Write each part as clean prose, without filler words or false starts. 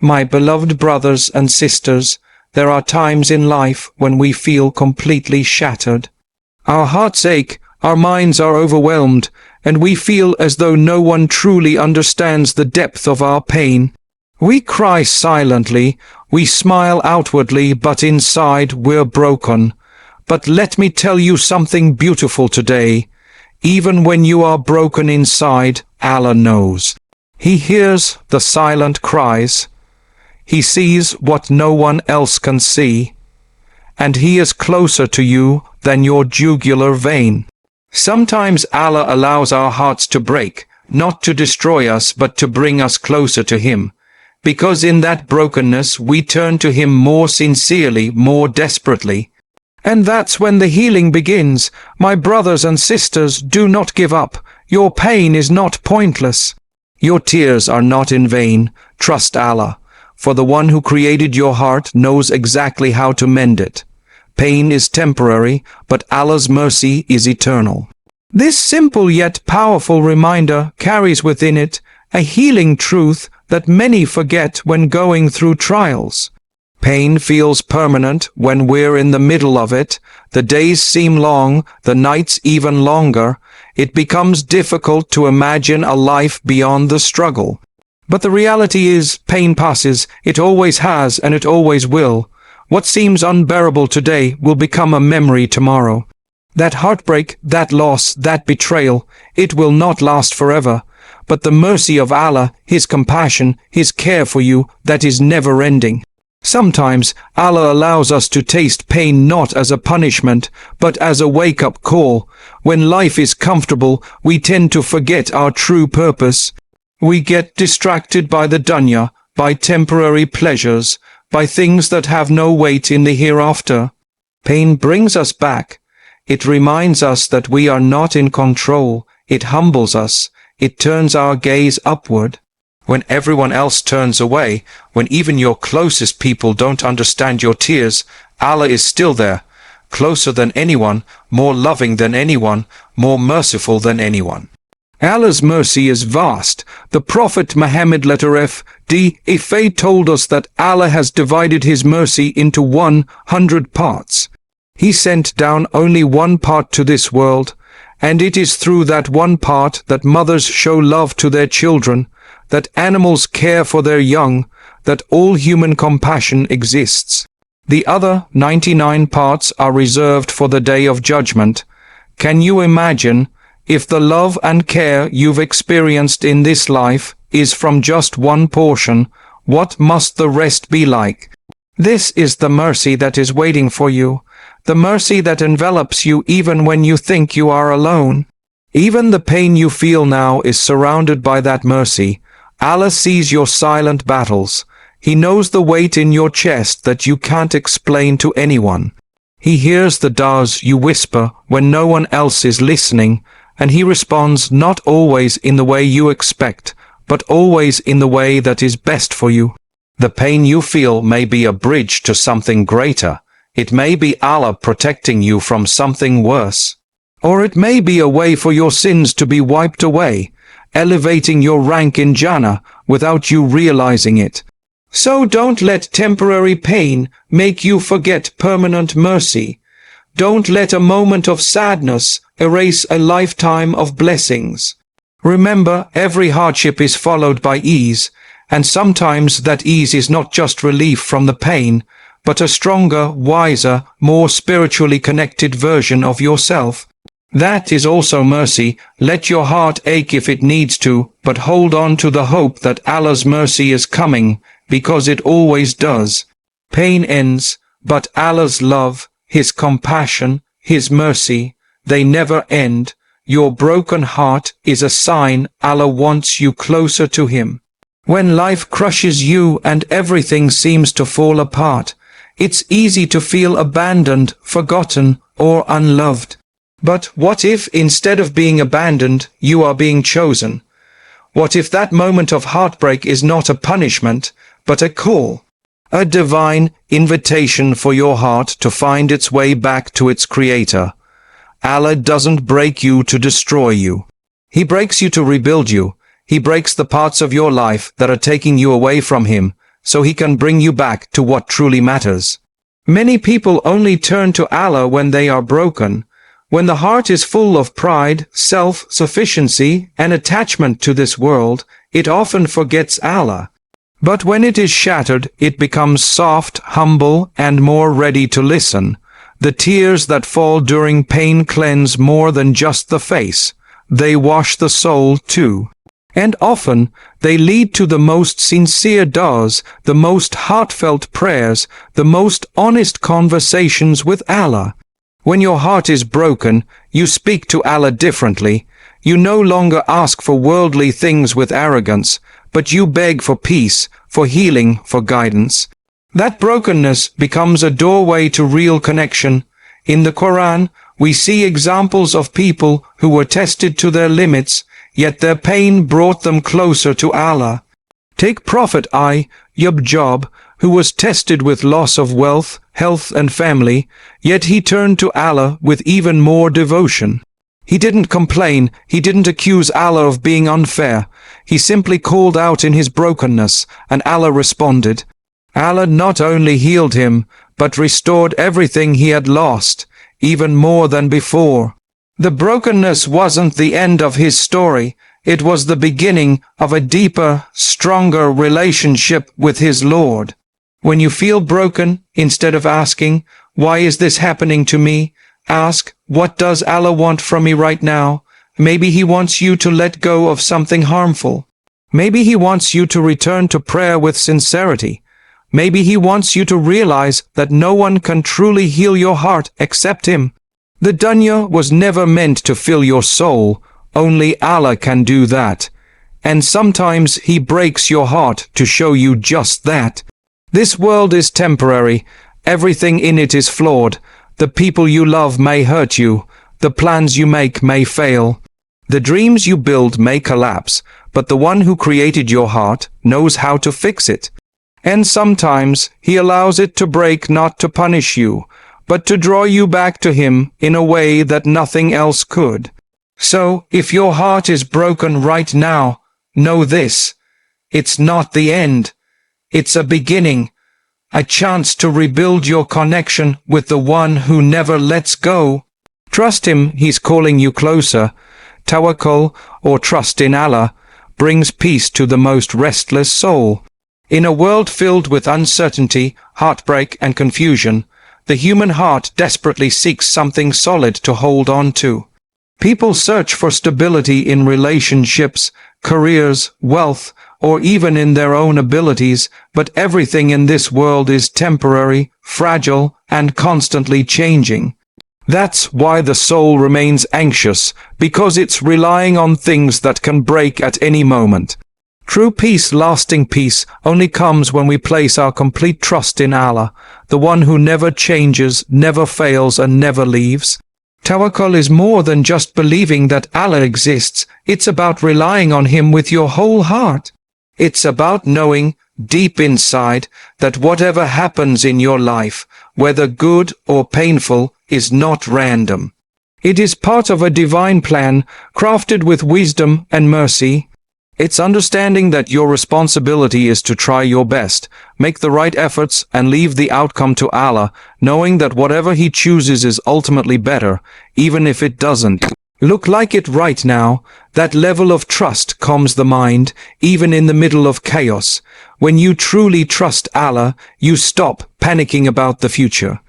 My beloved brothers and sisters, there are times in life when we feel completely shattered. Our hearts ache, our minds are overwhelmed, and we feel as though no one truly understands the depth of our pain. We cry silently, we smile outwardly, but inside we're broken. But let me tell you something beautiful today. Even when you are broken inside, Allah knows. He hears the silent cries. He sees what no one else can see. And He is closer to you than your jugular vein. Sometimes Allah allows our hearts to break, not to destroy us, but to bring us closer to Him. Because in that brokenness we turn to Him more sincerely, more desperately. And that's when the healing begins. My brothers and sisters, do not give up. Your pain is not pointless. Your tears are not in vain. Trust Allah. For the one who created your heart knows exactly how to mend it. Pain is temporary, but Allah's mercy is eternal. This simple yet powerful reminder carries within it a healing truth that many forget when going through trials. Pain feels permanent when we're in the middle of it. The days seem long, the nights even longer. It becomes difficult to imagine a life beyond the struggle. But the reality is, pain passes. It always has, and it always will. What seems unbearable today will become a memory tomorrow. That heartbreak, that loss, that betrayal, it will not last forever. But the mercy of Allah, His compassion, His care for you, that is never-ending. Sometimes Allah allows us to taste pain not as a punishment, but as a wake-up call. When life is comfortable, we tend to forget our true purpose. We get distracted by the dunya, by temporary pleasures, by things that have no weight in the hereafter. Pain brings us back. It reminds us that we are not in control. It humbles us. It turns our gaze upward. When everyone else turns away, when even your closest people don't understand your tears, Allah is still there, closer than anyone, more loving than anyone, more merciful than anyone. Allah's mercy is vast. The Prophet Muhammad F.D. told us that Allah has divided His mercy into 100 parts. He sent down only one part to this world, and it is through that one part that mothers show love to their children, that animals care for their young, that all human compassion exists. The other 99 parts are reserved for the Day of Judgment. Can you imagine, if the love and care you've experienced in this life is from just one portion, what must the rest be like? This is the mercy that is waiting for you, the mercy that envelops you even when you think you are alone. Even the pain you feel now is surrounded by that mercy. Allah sees your silent battles. He knows the weight in your chest that you can't explain to anyone. He hears the du'as you whisper when no one else is listening, and He responds not always in the way you expect, but always in the way that is best for you. The pain you feel may be a bridge to something greater. It may be Allah protecting you from something worse. Or it may be a way for your sins to be wiped away, elevating your rank in Jannah without you realizing it. So don't let temporary pain make you forget permanent mercy. Don't let a moment of sadness erase a lifetime of blessings. Remember, every hardship is followed by ease, and sometimes that ease is not just relief from the pain, but a stronger, wiser, more spiritually connected version of yourself. That is also mercy. Let your heart ache if it needs to, but hold on to the hope that Allah's mercy is coming, because it always does. Pain ends, but Allah's love, His compassion, His mercy, they never end. Your broken heart is a sign Allah wants you closer to Him. When life crushes you and everything seems to fall apart, it's easy to feel abandoned, forgotten, or unloved. But what if, instead of being abandoned, you are being chosen? What if that moment of heartbreak is not a punishment, but a call? A divine invitation for your heart to find its way back to its Creator. Allah doesn't break you to destroy you. He breaks you to rebuild you. He breaks the parts of your life that are taking you away from Him, so he can bring you back to what truly matters. Many people only turn to Allah when they are broken. When the heart is full of pride, self-sufficiency, and attachment to this world, it often forgets Allah. But when it is shattered, it becomes soft, humble, and more ready to listen. The tears that fall during pain cleanse more than just the face. They wash the soul too. And often, they lead to the most sincere du'as, the most heartfelt prayers, the most honest conversations with Allah. When your heart is broken, you speak to Allah differently. You no longer ask for worldly things with arrogance, but you beg for peace, for healing, for guidance. That brokenness becomes a doorway to real connection. In the Quran, we see examples of people who were tested to their limits, yet their pain brought them closer to Allah. Take Prophet Job, who was tested with loss of wealth, health, and family, yet he turned to Allah with even more devotion. He didn't complain, he didn't accuse Allah of being unfair. He simply called out in his brokenness, and Allah responded. Allah not only healed him, but restored everything he had lost, even more than before. The brokenness wasn't the end of his story, it was the beginning of a deeper, stronger relationship with his Lord. When you feel broken, instead of asking, "Why is this happening to me?" ask, "What does Allah want from me right now?" Maybe he wants you to let go of something harmful. Maybe he wants you to return to prayer with sincerity. Maybe he wants you to realize that no one can truly heal your heart except him. The dunya was never meant to fill your soul. Only Allah can do that. And sometimes he breaks your heart to show you just that. This world is temporary. Everything in it is flawed. The people you love may hurt you. The plans you make may fail. The dreams you build may collapse, but the one who created your heart knows how to fix it. And sometimes he allows it to break not to punish you, but to draw you back to him in a way that nothing else could. So, if your heart is broken right now, know this: it's not the end. It's a beginning, a chance to rebuild your connection with the one who never lets go. Trust him, he's calling you closer. Tawakkul, or trust in Allah, brings peace to the most restless soul. In a world filled with uncertainty, heartbreak, and confusion, the human heart desperately seeks something solid to hold on to. People search for stability in relationships, careers, wealth, or even in their own abilities, but everything in this world is temporary, fragile, and constantly changing. That's why the soul remains anxious, because it's relying on things that can break at any moment. True peace, lasting peace, only comes when we place our complete trust in Allah, the one who never changes, never fails, and never leaves. Tawakkul is more than just believing that Allah exists. It's about relying on him with your whole heart. It's about knowing, deep inside, that whatever happens in your life, whether good or painful, is not random. It is part of a divine plan, crafted with wisdom and mercy. It's understanding that your responsibility is to try your best, make the right efforts, and leave the outcome to Allah, knowing that whatever he chooses is ultimately better, even if it doesn't look like it right now. That level of trust calms the mind, even in the middle of chaos. When you truly trust Allah, you stop panicking about the future.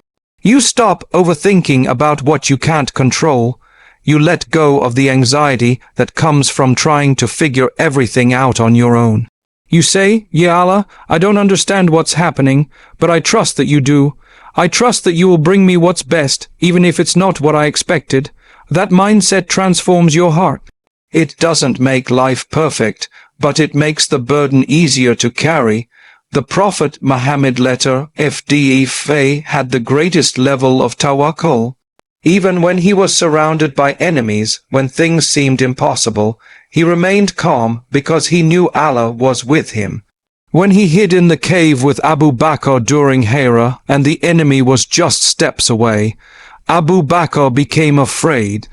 You stop overthinking about what you can't control. You let go of the anxiety that comes from trying to figure everything out on your own. You say, "Ya Allah, I don't understand what's happening, but I trust that you do. I trust that you will bring me what's best, even if it's not what I expected." That mindset transforms your heart. It doesn't make life perfect, but it makes the burden easier to carry. The Prophet Muhammad had the greatest level of tawakkul. Even when he was surrounded by enemies, when things seemed impossible, he remained calm because he knew Allah was with him. When he hid in the cave with Abu Bakr during Hira and the enemy was just steps away, Abu Bakr became afraid.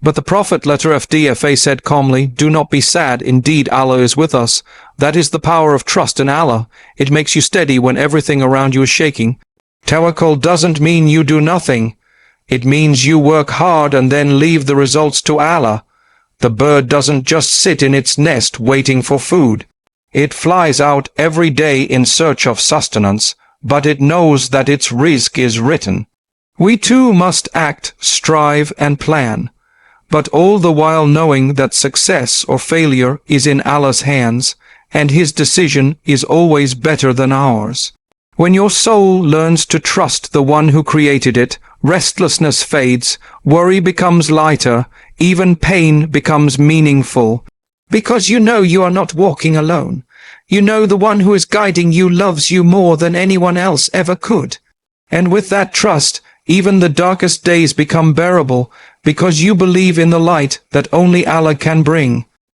But the Prophet FDFA said calmly, "Do not be sad, indeed Allah is with us." That is the power of trust in Allah. It makes you steady when everything around you is shaking. Tawakkul doesn't mean you do nothing. It means you work hard and then leave the results to Allah. The bird doesn't just sit in its nest waiting for food. It flies out every day in search of sustenance, but it knows that its rizq is written. We too must act, strive and plan, but all the while knowing that success or failure is in Allah's hands, and His decision is always better than ours. When your soul learns to trust the one who created it, restlessness fades, worry becomes lighter, even pain becomes meaningful. Because you know you are not walking alone. You know the one who is guiding you loves you more than anyone else ever could. And with that trust, even the darkest days become bearable, because you believe in the light that only Allah can bring.